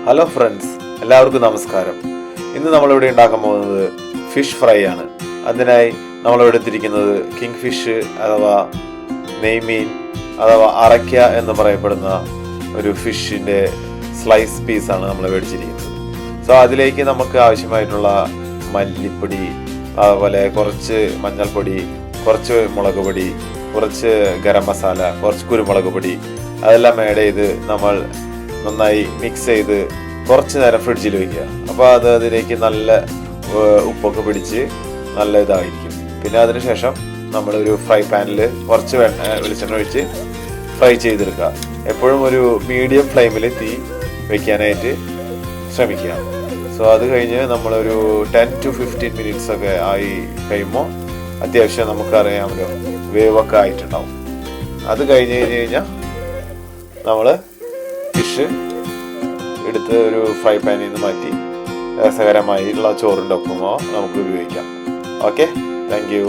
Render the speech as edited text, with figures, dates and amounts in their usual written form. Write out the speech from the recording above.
Hello friends, എല്ലാവർക്കും നമസ്കാരം. ഇന്ന് നമ്മളിവിടെ ഉണ്ടാക്കാൻ പോകുന്നത് ഫിഷ് ഫ്രൈ ആണ്. അതിനായി നമ്മളിവിടെ എടുത്തിരിക്കുന്നത് കിങ് ഫിഷ് അഥവാ നെയ്മീൻ അഥവാ അറയ്ക്ക എന്ന് പറയപ്പെടുന്ന ഒരു ഫിഷിൻ്റെ സ്ലൈസ് പീസാണ് നമ്മൾ മേടിച്ചിരിക്കുന്നത്. സോ അതിലേക്ക് നമുക്ക് ആവശ്യമായിട്ടുള്ള മല്ലിപ്പൊടി, അതുപോലെ കുറച്ച് മഞ്ഞൾപ്പൊടി, കുറച്ച് മുളക് പൊടി, കുറച്ച് ഗരം മസാല, കുറച്ച് കുരുമുളക് പൊടി, അതെല്ലാം ആഡ് ചെയ്ത് നമ്മൾ നന്നായി മിക്സ് ചെയ്ത് കുറച്ച് നേരം ഫ്രിഡ്ജിൽ വയ്ക്കുക. അപ്പോൾ അതിലേക്ക് നല്ല ഉപ്പൊക്കെ പിടിച്ച് നല്ല ഇതായിരിക്കും. പിന്നെ അതിനുശേഷം നമ്മളൊരു ഫ്രൈ പാനിൽ കുറച്ച് വെളിച്ചെണ്ണ ഒഴിച്ച് ഫ്രൈ ചെയ്തെടുക്കുക. എപ്പോഴും ഒരു മീഡിയം ഫ്ലെയിമിൽ തീ വയ്ക്കാനായിട്ട് ശ്രമിക്കുക. സോ അത് കഴിഞ്ഞ് നമ്മളൊരു 10 to 15 മിനിറ്റ്സ് ഒക്കെ ആയി കഴിയുമ്പോൾ അത്യാവശ്യം നമുക്കറിയാമല്ലോ വേവൊക്കെ ആയിട്ടുണ്ടാവും. അത് കഴിഞ്ഞ് കഴിഞ്ഞാൽ നമ്മൾ ഫിഷ് എടുത്ത് ഒരു ഫ്രൈ പാനിൽ നിന്ന് മാറ്റി രസകരമായിട്ടുള്ള ചോറിൻ്റെ ഒപ്പമോ നമുക്ക് ഉപയോഗിക്കാം. Okay, thank you.